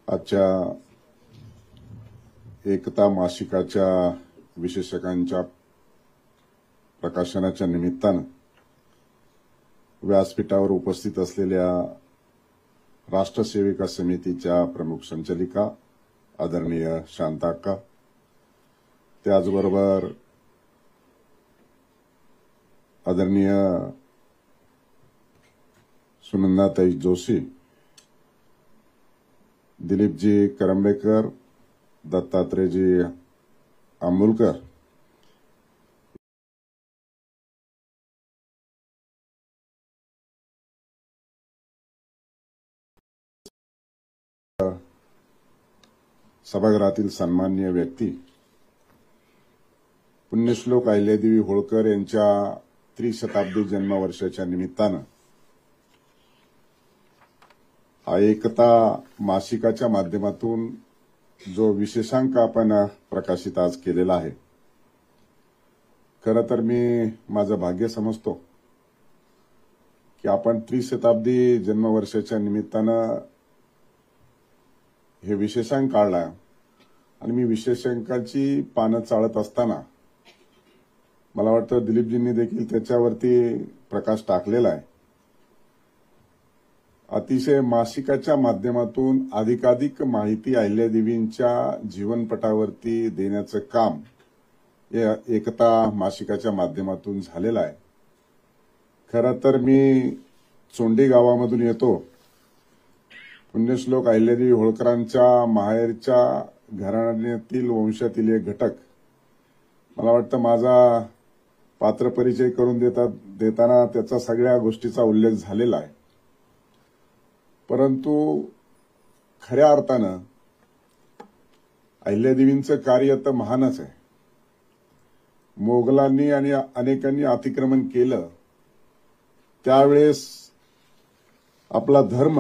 आजच्या एकता मासिकाच्या विशेषकांच्या प्रकाशनाच्या निमित्तानं व्यासपीठावर उपस्थित असलेल्या राष्ट्रसेविका समितीच्या प्रमुख संचालिका आदरणीय शांताक्का, त्याचबरोबर आदरणीय सुनंदाताई जोशी, दिलीपजी करंबेकर, दत्तात्रेयजी आंबुलकर, सभागृहातील सन्माननीय व्यक्ती, पुण्यश्लोक अहिल्यादेवी होळकर यांच्या त्रिशताब्दी जन्मवर्षाच्या निमित्तानं एकता मासिकाच्या माध्यमातून जो विशेषांक आपण प्रकाशित आज केलेला आहे, खरं तर मी माझं भाग्य समजतो की आपण त्रिशताब्दी जन्मवर्षाच्या निमित्तानं हे विशेषांक काढला आणि मी विशेषांकाची पानं चाळत असताना मला वाटतं दिलीपजींनी देखील त्याच्यावरती प्रकाश टाकलेला आहे. अतिशय मासिकाच्या माध्यमातून अधिकाधिक माहिती अहिल्यादेवींच्या जीवनपटावरती देण्याचं काम या एकता मासिकाच्या माध्यमातून झालेलं आहे. खरं तर मी चोंडी गावामधून येतो. पुण्यश्लोक अहिल्यादेवी होळकरांच्या माहेरच्या घराण्यातील वंशातील एक घटक. मला वाटतं माझा पात्र परिचय करून देताना त्याचा सगळ्या गोष्टीचा उल्लेख झालेला आहे. परंतु खऱ्या अर्थानं अहिल्यादेवींचं कार्य तर महानच आहे. मोगलांनी आणि अनेकांनी अतिक्रमण केलं त्यावेळेस आपला धर्म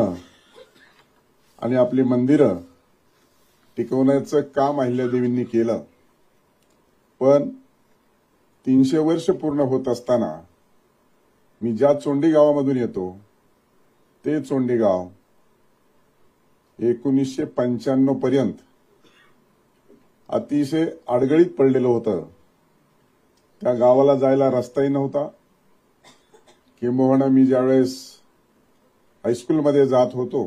आणि आपली मंदिरं टिकवण्याचं काम अहिल्यादेवींनी केलं. पण 300 वर्ष पूर्ण होत असताना मी ज्या चोंडी गावामधून येतो ते चोंडी गाव 1995 पर्यंत अतिशय अडगळीत पडलेलं होतं. त्या गावाला जायला रस्ताही नव्हता. किंबहुना मी ज्यावेळेस हायस्कूलमध्ये जात होतो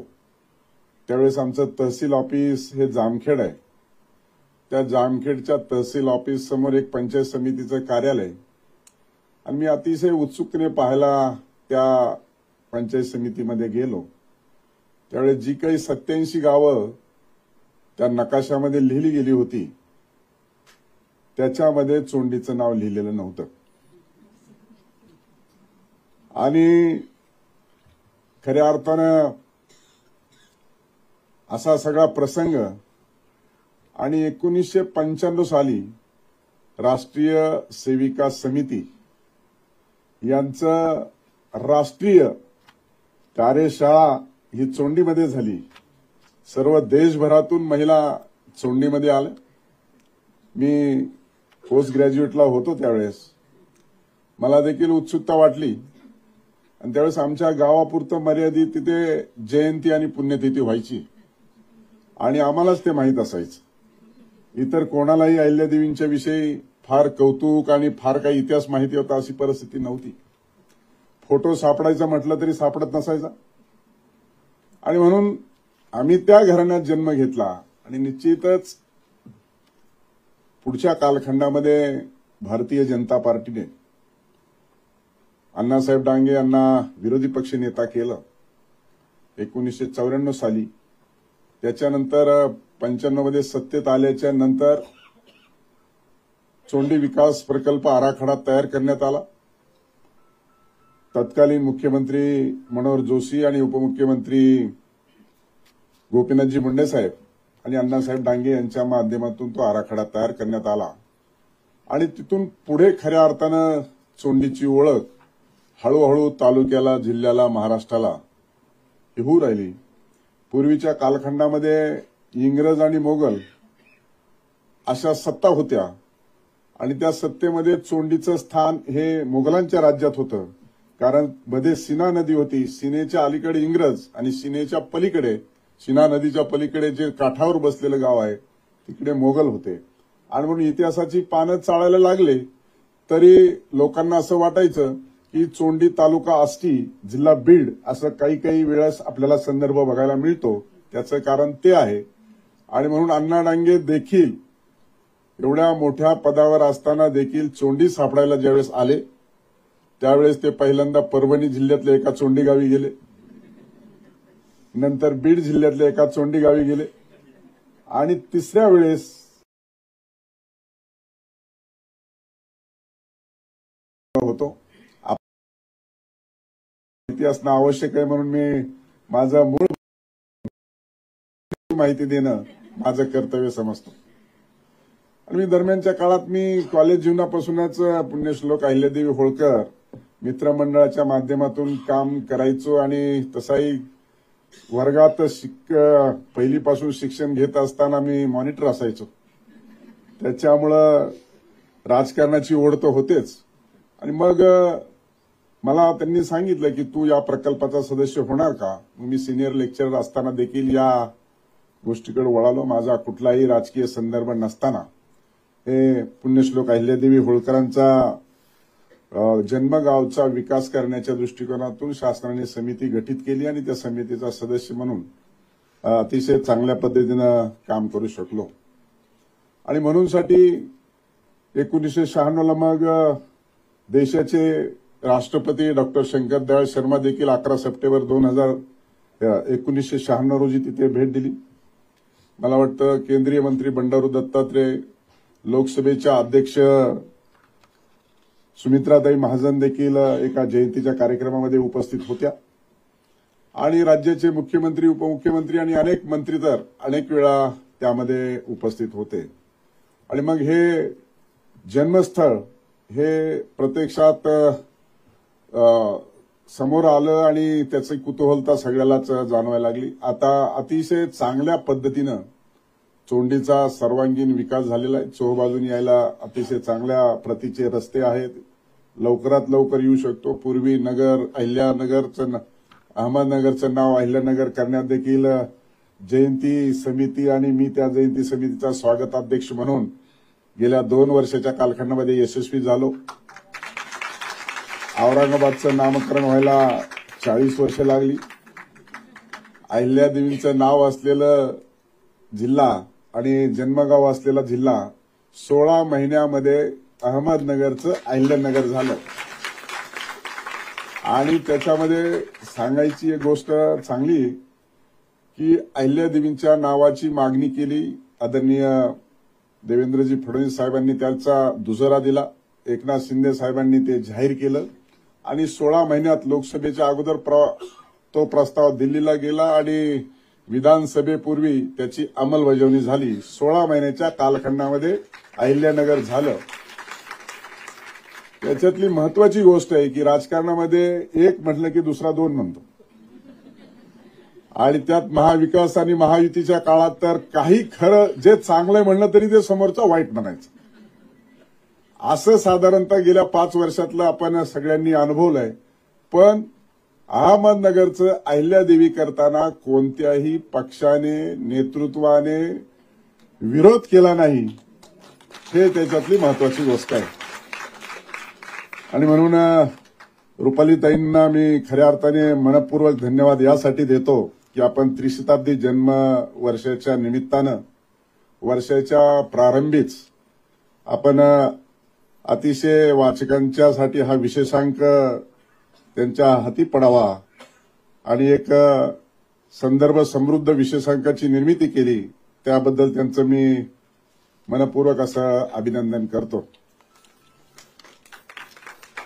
त्यावेळेस आमचं तहसील ऑफिस हे जामखेड आहे. त्या जामखेडच्या तहसील ऑफिस समोर एक पंचायत समितीचं कार्यालय आणि मी अतिशय उत्सुकतेने पाहायला त्या पंचायत समितीमध्ये गेलो. त्यावेळेस जी काही 87 गावं त्या नकाशामध्ये लिहिली गेली होती त्याच्यामध्ये चोंडीचं नाव लिहिलेलं नव्हतं. आणि खऱ्या अर्थानं असा सगळा प्रसंग आणि 1995 साली राष्ट्रीय सेविका समिती यांचं राष्ट्रीय कार्यशाळा ही चोंडीमध्ये झाली. सर्व देशभरातून महिला चोंडीमध्ये आल्या. मी पोस्ट ग्रॅज्युएटला होतो त्यावेळेस. मला देखील उत्सुकता वाटली आणि त्यावेळेस आमच्या गावापुरतं मर्यादित तिथे जयंती आणि पुण्यतिथी व्हायची आणि आम्हालाच ते माहीत असायचं. इतर कोणालाही अहिल्यादेवींच्या विषयी फार कौतुक आणि फार काही इतिहास माहिती होता अशी परिस्थिती नव्हती. फोटो सापडायचा म्हटलं तरी सापडत नसायचा. आणि म्हणून आम्ही त्या घराण्यात जन्म घेतला आणि निश्चितच पुढच्या कालखंडामध्ये भारतीय जनता पार्टीने अण्णासाहेब डांगे यांना विरोधी पक्ष नेता केलं 1994 साली. त्याच्यानंतर 95 मध्ये सत्तेत आल्याच्या नंतर चोंडी विकास प्रकल्प आराखडा तयार करण्यात आला. तत्कालीन मुख्यमंत्री मनोहर जोशी आणि उपमुख्यमंत्री गोपीनाथजी मुंडे साहेब आणि अण्णासाहेब डांगे यांच्या माध्यमातून तो आराखडा तयार करण्यात आला. आणि तिथून पुढे खऱ्या अर्थानं चोंडीची ओळख हळूहळू तालुक्याला, जिल्ह्याला, महाराष्ट्राला होऊ राहिली. पूर्वीच्या कालखंडामध्ये इंग्रज आणि मोगल अशा सत्ता होत्या आणि त्या सत्तेमध्ये चोंडीचं स्थान हे मोगलांच्या राज्यात होतं. कारण मध्ये सीना नदी होती. सीनेच्या अलीकडे इंग्रज आणि सीनेच्या पलीकडे शिना नदीच्या पलीकडे जे काठावर बसलेलं गाव आहे तिकडे मोगल होते आणि म्हणून इतिहासाची पानं चाळायला लागले तरी लोकांना असं वाटायचं की चोंडी तालुका आष्टी जिल्हा बीड असं काही काही वेळेस आपल्याला संदर्भ बघायला मिळतो. त्याचं कारण ते आहे. आणि म्हणून अण्णा डांगे देखील एवढ्या मोठ्या पदावर असताना देखील चोंडी सापडायला ज्यावेळेस आले त्यावेळेस ते पहिल्यांदा परभणी जिल्ह्यातल्या एका चोंडी गावी गेले, नंतर बीड जिल्ह्यातल्या एका चोंडी गावी गेले आणि तिसऱ्या वेळेस होतो. माहिती असणं आवश्यक आहे म्हणून मी माझा मूळ माहिती देणं माझं कर्तव्य समजतो. आणि मी दरम्यानच्या काळात मी कॉलेज जीवनापासूनच पुण्यश्लोक अहिल्यादेवी होळकर मित्रमंडळाच्या माध्यमातून काम करायचो आणि तसाही वर्गात पहिलीपासून शिक्षण घेत असताना मी मॉनिटर असायचो. त्याच्यामुळं राजकारणाची ओढ तर होतेच. आणि मग मला त्यांनी सांगितलं की तू या प्रकल्पाचा सदस्य होणार का. मी सिनियर लेक्चरर असताना देखील या गोष्टीकडे वळालो. माझा कुठलाही राजकीय संदर्भ नसताना हे पुण्यश्लोक अहिल्यादेवी होळकरांचा जन्मगावचा विकास करण्याच्या दृष्टिकोनातून शासनाने समिती गठीत केली आणि त्या समितीचा सदस्य म्हणून अतिशय चांगल्या पद्धतीनं काम करू शकलो. आणि म्हणूनसाठी 1996ला मग देशाचे राष्ट्रपती डॉक्टर शंकरदयाळ शर्मा देखील 11 सप्टेंबर 1996 रोजी तिथे भेट दिली. मला वाटतं केंद्रीय मंत्री बंडारू दत्तात्रय, लोकसभेच्या अध्यक्ष सुमित्राताई महाजन देखील एका जयंतीच्या कार्यक्रमामध्ये उपस्थित होत्या आणि राज्याचे मुख्यमंत्री, उपमुख्यमंत्री आणि अनेक मंत्री तर अनेक वेळा त्यामध्ये उपस्थित होते. आणि मग हे जन्मस्थळ हे प्रत्यक्षात समोर आलं आणि त्याची कुतूहलता सगळ्यालाच जाणवायला लागली. आता अतिशय चांगल्या पद्धतीनं चोंडीचा सर्वांगीण विकास झालेला आहे. चोहोबाजून यायला अतिशय चांगल्या प्रतीचे रस्ते आहेत. लवकरात लवकर येऊ शकतो. पूर्वी नगर अहिल्यानगरचं अहमदनगरचं नाव अहिल्यानगर करण्यात देखील जयंती समिती आणि मी त्या जयंती समितीचा स्वागताध्यक्ष म्हणून गेल्या 2 वर्षाच्या कालखंडामध्ये यशस्वी झालो. औरंगाबादचं नामकरण व्हायला 40 वर्ष लागली. अहिल्यादेवींचं नाव असलेलं जिल्हा आणि जन्मगाव असलेला जिल्हा 16 महिन्यामध्ये अहमदनगरचं अहिल्यानगर झालं. आणि त्याच्यामध्ये सांगायची एक गोष्ट चांगली की अहिल्यादेवींच्या नावाची मागणी केली. आदरणीय देवेंद्रजी फडणवीस साहेबांनी त्याचा दुजोरा दिला. एकनाथ शिंदे साहेबांनी ते जाहीर केलं आणि 16 महिन्यात लोकसभेच्या अगोदर तो प्रस्ताव दिल्लीला गेला आणि विधानसभेपूर्वी त्याची अंमलबजावणी झाली. 16 महिन्याच्या कालखंडामध्ये अहिल्यानगर झालं. याच्यातली महत्वाची गोष्ट आहे की राजकारणामध्ये एक म्हटलं की दुसरा 2 म्हणतो आणि त्यात महाविकास आणि महायुतीच्या काळात तर काही खरं जे चांगलं म्हणलं तरी ते समोरचं वाईट म्हणायचं. असं साधारणतः गेल्या 5 वर्षातलं आपण सगळ्यांनी अनुभवलंय. पण अहमदनगरचं अहिल्यादेवी करताना कोणत्याही पक्षाने, नेतृत्वाने विरोध केला नाही. हे त्याच्यातली महत्वाची गोष्ट आहे. आणि म्हणून रुपालीताईंना मी खऱ्या अर्थाने मनपूर्वक धन्यवाद यासाठी देतो की आपण त्रिशताब्दी जन्म वर्षाच्या निमित्तानं वर्षाच्या प्रारंभीच आपण अतिशय वाचकांच्यासाठी हा विशेषांक त्यांच्या हाती पडावा आणि एक संदर्भ समृद्ध विशेषांकाची निर्मिती केली. त्याबद्दल त्यांचं मी मनपूर्वक असं अभिनंदन करतो.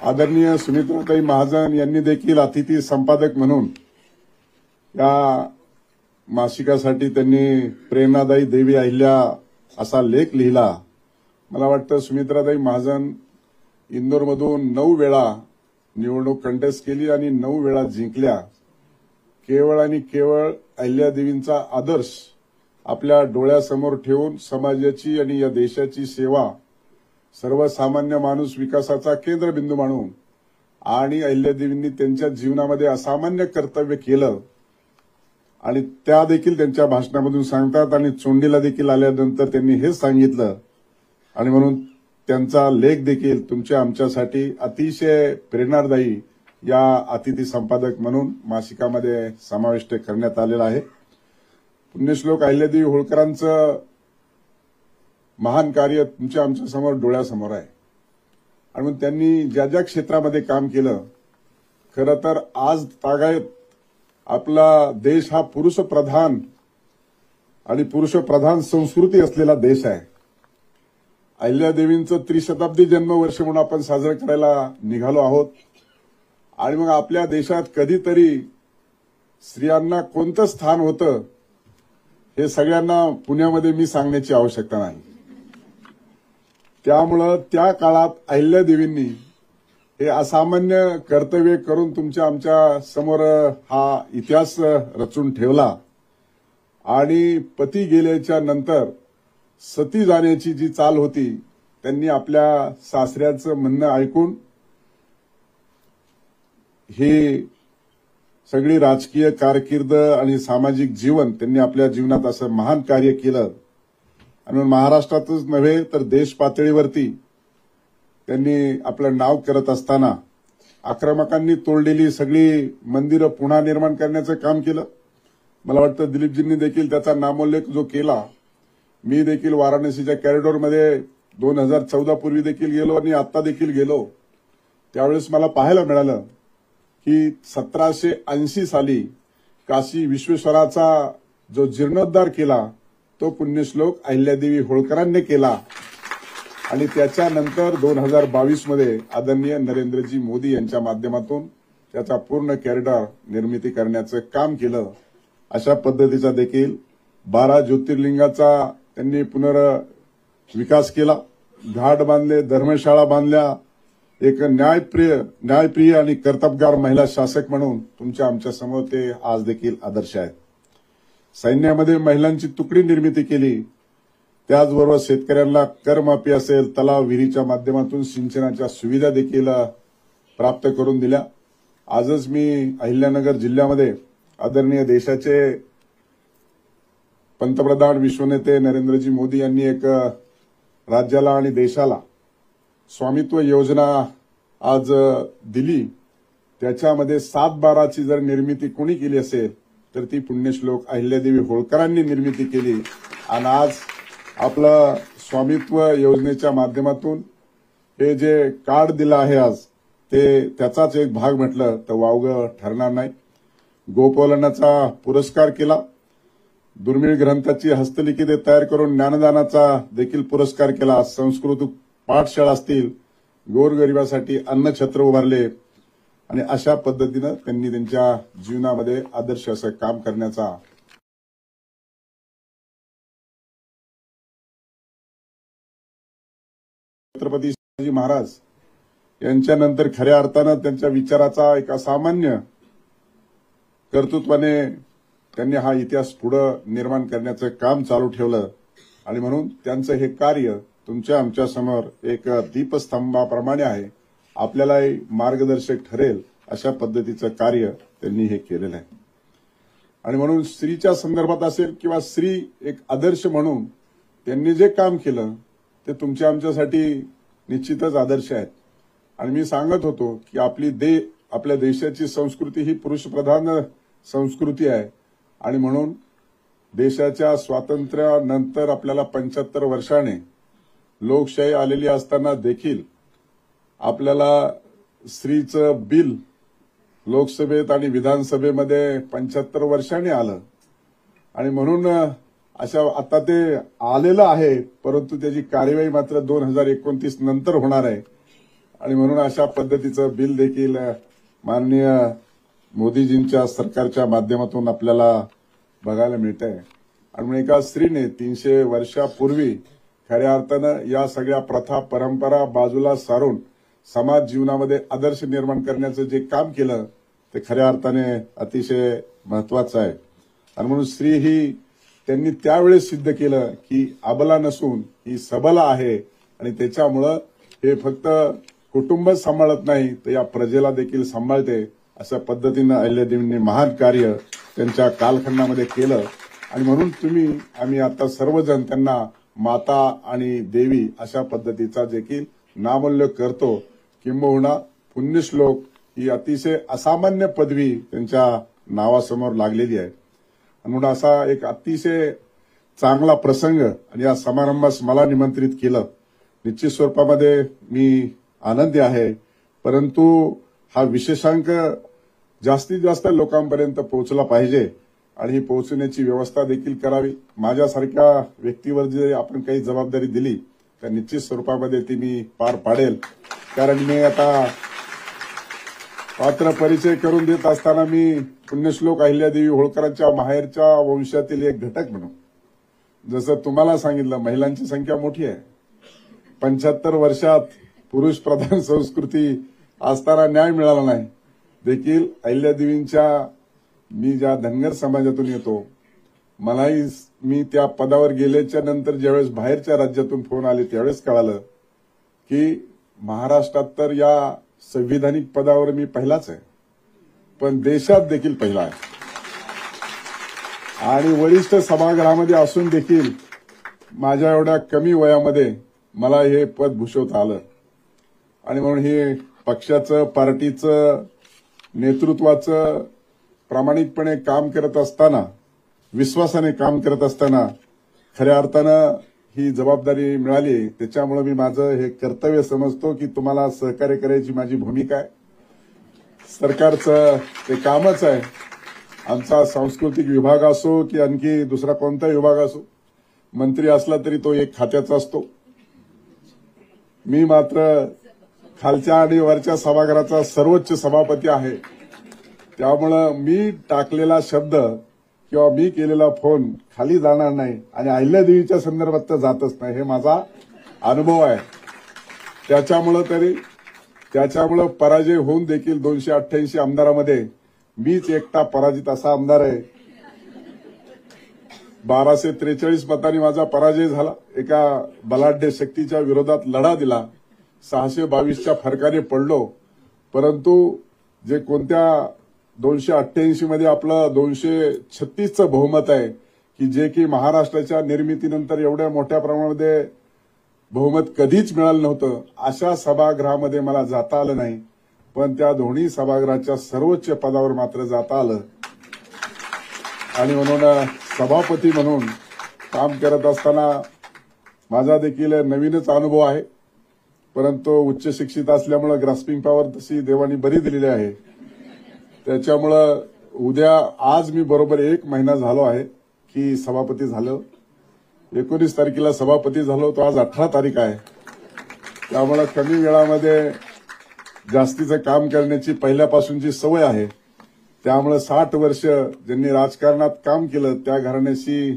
आदरणीय सुमित्राताई महाजन यांनी देखील अतिथी संपादक म्हणून या मासिकासाठी त्यांनी प्रेरणादायी देवी अहिल्या असा लेख लिहिला. मला वाटतं सुमित्राताई महाजन इंदोरमधून 9 वेळा निवडणूक कंटेस्ट केली आणि 9 वेळा जिंकल्या. केवळ आणि केवळ अहिल्यादेवींचा आदर्श आपल्या डोळ्यासमोर ठेवून समाजाची आणि या देशाची सेवा, सर्वसामान्य माणूस विकासाचा केंद्रबिंदू मानून आणि अहिल्यादेवींनी त्यांच्या जीवनामध्ये असामान्य कर्तव्य केलं आणि त्या देखील त्यांच्या भाषणामधून सांगतात आणि चोंडीला देखील आल्यानंतर त्यांनी हेच सांगितलं आणि म्हणून त्यांचा लेख देखील तुमच्या आमच्यासाठी अतिशय प्रेरणादायी या अतिथी संपादक म्हणून मासिकामध्ये समाविष्ट करण्यात आलेला आहे. पुण्यश्लोक अहिल्यादेवी होळकरांचं महान कार्य तुमच्या आमच्या समोर डोळ्यासमोर आहे आणि मग त्यांनी ज्या ज्या क्षेत्रामध्ये काम केलं, खरं तर आज तागायत आपला देश हा पुरुषप्रधान आणि पुरुषप्रधान संस्कृती असलेला देश आहे. अहिल्यादेवींचं त्रिशताब्दी जन्मवर्ष म्हणून आपण साजरं करायला निघालो आहोत आणि मग आपल्या देशात कधीतरी स्त्रियांना कोणतं स्थान होतं हे सगळ्यांना पुण्यामध्ये मी सांगण्याची आवश्यकता नाही. त्यामुळं त्या काळात अहिल्यादेवींनी हे असामान्य कर्तव्य करून तुमच्या आमच्या समोर हा इतिहास रचून ठेवला आणि पती गेल्याच्या नंतर सती जाण्याची जी चाल होती त्यांनी आपल्या सासऱ्याचं म्हणणं ऐकून ही सगळी राजकीय कारकीर्द आणि सामाजिक जीवन त्यांनी आपल्या जीवनात असं महान कार्य केलं आणि महाराष्ट्रातच नव्हे तर देश पातळीवरती त्यांनी आपलं नाव करत असताना आक्रमकांनी तोडलेली सगळी मंदिरं पुन्हा निर्माण करण्याचं काम केलं. मला वाटतं दिलीपजींनी देखील त्याचा नामोल्लेख जो केला, मी देखील वाराणसीच्या कॉरिडॉरमध्ये 2014 पूर्वी देखील गेलो आणि आता देखील गेलो. त्यावेळेस मला पाहायला मिळालं की 1780 साली काशी विश्वेश्वराचा जो जीर्णोद्धार केला तो पुण्यश्लोक अहिल्यादेवी होळकरांनी केला आणि त्याच्यानंतर 2022 मध्ये आदरणीय नरेंद्रजी मोदी यांच्या माध्यमातून त्याचा पूर्ण कॉरिडॉर निर्मिती करण्याचं काम केलं. अशा पद्धतीचा देखील 12 ज्योतिर्लिंगाचा त्यांनी पुनर्विकास केला, घाट बांधले, धर्मशाळा बांधल्या. एक न्यायप्रिय आणि कर्तबगार महिला शासक म्हणून तुमच्या आमच्या समोर ते आज देखील आदर्श आहेत. सैन्यामध्ये महिलांची तुकडी निर्मिती केली. त्याचबरोबर शेतकऱ्यांना करमाफी असेल, तलाव विहिरीच्या माध्यमातून सिंचनाच्या सुविधा देखील प्राप्त करून दिल्या. आजच मी अहिल्यानगर जिल्ह्यामध्ये आदरणीय देशाचे पंतप्रधान विश्वनेते नरेंद्रजी मोदी यांनी एक राज्याला आणि देशाला स्वामित्व योजना आज दिली. त्याच्यामध्ये 7/12ची जर निर्मिती कोणी केली असेल तर ती पुण्यश्लोक अहिल्यादेवी होळकरांनी निर्मिती केली आणि आज आपलं स्वामित्व योजनेच्या माध्यमातून हे जे कार्ड दिलं आहे आज ते त्याचाच एक भाग म्हटलं तर वावगं ठरणार नाही. गोपालनाचा पुरस्कार केला. दुर्मिळ ग्रंथाची हस्तलिखिते तयार करून ज्ञानदानाचा देखील पुरस्कार केला. संस्कृत पाठशाळा असतील, गोरगरिबासाठी अन्नछत्र उभारले आणि अशा पद्धतीनं त्यांनी त्यांच्या जीवनामध्ये आदर्श असं काम करण्याचा छत्रपती शिवाजी महाराज यांच्यानंतर खऱ्या अर्थानं त्यांच्या विचाराचा एक असामान्य कर्तृत्वाने त्यांनी हा इतिहास पुढे निर्माण करण्याचं काम चालू ठेवलं आणि म्हणून त्यांचं हे कार्य तुमच्या आमच्या समोर एक दीपस्तंभाप्रमाणे आहे. आपल्यालाही मार्गदर्शक ठरेल अशा पद्धतीचं कार्य त्यांनी हे केलेलं आहे आणि म्हणून स्त्रीच्या संदर्भात असेल किंवा स्त्री एक आदर्श म्हणून त्यांनी जे काम केलं ते तुमच्या आमच्यासाठी निश्चितच आदर्श आहेत. आणि मी सांगत होतो की आपल्या देशाची संस्कृती ही पुरुषप्रधान संस्कृती आहे आणि म्हणून देशाच्या स्वातंत्र्यानंतर आपल्याला 75 वर्षाने लोकशाही आलेली असताना देखील आपल्याला स्त्रीचं बिल लोकसभेत आणि विधानसभेमध्ये 75 वर्षांनी आलं आणि म्हणून अशा आता ते आलेलं आहे परंतु त्याची कार्यवाही मात्र 2029 नंतर होणार आहे आणि म्हणून अशा पद्धतीचं बिल देखील माननीय मोदीजींच्या सरकारच्या माध्यमातून आपल्याला बघायला मिळत आहे. आणि म्हणून एका स्त्रीने 300 वर्षापूर्वी खऱ्या अर्थानं या सगळ्या प्रथा परंपरा बाजूला सारून समाज जीवनामध्ये आदर्श निर्माण करण्याचं जे काम केलं ते खऱ्या अर्थाने अतिशय महत्वाचं आहे. आणि म्हणून स्त्री ही त्यांनी त्यावेळेस सिद्ध केलं की अबला नसून ही सबला आहे आणि त्याच्यामुळं हे फक्त कुटुंबच सांभाळत नाही तर या प्रजेला देखील सांभाळते. अशा पद्धतीनं अहिल्यादेवींनी महान कार्य त्यांच्या कालखंडामध्ये केलं आणि म्हणून आम्ही आता सर्वजण त्यांना माता आणि देवी अशा पद्धतीचा देखील नामोल्लेख करतो. किंबहुना पुण्यश्लोक ही अतिशय असामान्य पदवी त्यांच्या नावासमोर लागलेली आहे. म्हणून असा एक अतिशय चांगला प्रसंग आणि या समारंभास मला निमंत्रित केलं. निश्चित स्वरूपामध्ये मी आनंदी आहे, परंतु हा विशेषांक जास्तीत जास्त लोकांपर्यंत पोहोचला पाहिजे आणि ही पोहोचण्याची व्यवस्था देखील करावी. माझ्यासारख्या व्यक्तीवर जे आपण काही जबाबदारी दिली त्या निश्चित स्वरूपामध्ये ती मी पार पाडेल. कारण मी आता पात्र परिचय करून देत असताना मी पुण्यश्लोक अहिल्यादेवी होळकरांच्या माहेरच्या वंशातील एक घटक म्हणून, जसं तुम्हाला सांगितलं, महिलांची संख्या मोठी आहे. 75 वर्षात पुरुष प्रधान संस्कृती असताना न्याय मिळाला नाही. देखील अहिल्यादेवींच्या, मी ज्या धनगर समाजातून येतो, मी त्या पदावर गेल्याच्या नंतर ज्यावेळेस बाहेरच्या राज्यातून फोन आले त्यावेळेस कळालं की महाराष्ट्रात तर या संविधानिक पदावर मी पहिलाच आहे, पण देशात देखील पहिला आहे. आणि वरिष्ठ सभागृहामध्ये असून देखील माझ्या एवढ्या कमी वयामध्ये मला हे पद भूषवता आलं. आणि म्हणून हे पक्षाचं, पार्टीचं, नेतृत्वाचं प्रामाणिकपणे काम करत असताना, विश्वासाने काम करत असताना खऱ्या अर्थानं ही जबाबदारी मिळाली. त्याच्यामुळे मी माझं हे कर्तव्य समजतो की तुम्हाला सहकार्य करायची माझी भूमिका आहे. सरकारचं ते कामच आहे. आमचा सांस्कृतिक विभाग असो की आणखी दुसरा कोणताही विभाग असो, मंत्री असला तरी तो एक खात्याचा असतो. मी मात्र खालच्या आणि वरच्या सभागृहाचा सर्वोच्च सभापती आहे. त्यामुळं मी टाकलेला शब्द किंवा मी केलेला फोन खाली जाणार नाही आणि अहिल्यादेवीच्या संदर्भात तर जातच नाही, हे माझा अनुभव आहे. त्याच्यामुळं पराजय होऊन देखील 288 आमदारामध्ये मीच एकटा पराजित असा आमदार आहे. 1243 मतांनी माझा पराजय झाला. एका बलाढ्य शक्तीच्या विरोधात लढा दिला. 622च्या फरकाने पडलो. परंतु जे कोणत्या 288 मध्ये आपलं 236चं बहुमत आहे की जे की महाराष्ट्राच्या निर्मितीनंतर एवढ्या मोठ्या प्रमाणामध्ये बहुमत कधीच मिळालं नव्हतं, अशा सभागृहामध्ये मला जाता आलं नाही. पण त्या दोन्ही सभागृहाच्या सर्वोच्च पदावर मात्र जाता आलं. आणि म्हणून सभापती म्हणून काम करत असताना माझा देखील नवीनच अनुभव आहे. परंतु उच्च शिक्षित असल्यामुळे ग्रास्पिंग पॉवर तशी देवानी बरी दिलेली आहे. त्याच्यामुळं आज मी बरोबर 1 महिना झालो आहे की सभापती झालो. 19 तारखेला सभापती झालो, तो आज 18 तारीख आहे. त्यामुळे कमी वेळामध्ये जास्तीचं काम करण्याची पहिल्यापासूनची सवय आहे. त्यामुळे 60 वर्ष ज्यांनी राजकारणात काम केलं त्या घराण्याशी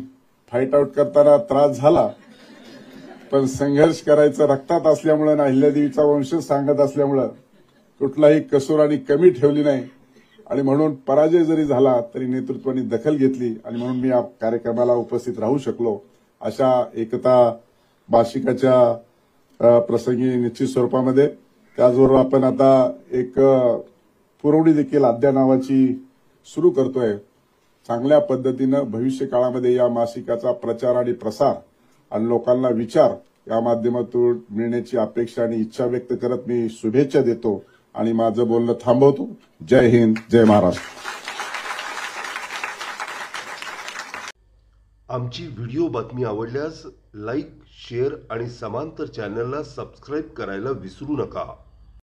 फाईट आउट करताना त्रास झाला, पण संघर्ष करायचं रक्तात असल्यामुळे आणि अहिल्यादेवीचा वंश सांगत असल्यामुळे कुठलाही कसूर आणि कमी ठेवली नाही. आणि म्हणून पराजय जरी झाला तरी नेतृत्वाने दखल घेतली आणि म्हणून मी या कार्यक्रमाला उपस्थित राहू शकलो. अशा एकता मासिकाच्या प्रसंगी निश्चित स्वरूपामध्ये त्याचबरोबर आपण आता एक पुरवणी देखील आद्या नावाची सुरू करतोय. चांगल्या पद्धतीनं भविष्य काळामध्ये या मासिकाचा प्रचार आणि प्रसार आणि लोकांना विचार या माध्यमातून मिळण्याची अपेक्षा आणि इच्छा व्यक्त करत मी शुभेच्छा देतो आणि माझं बोलणं थांबवतो. जय हिंद, जय महाराष्ट्र. आमची व्हिडिओ बातमी आवडल्यास लाईक, शेअर आणि समांतर चॅनलला सबस्क्राईब करायला विसरू नका.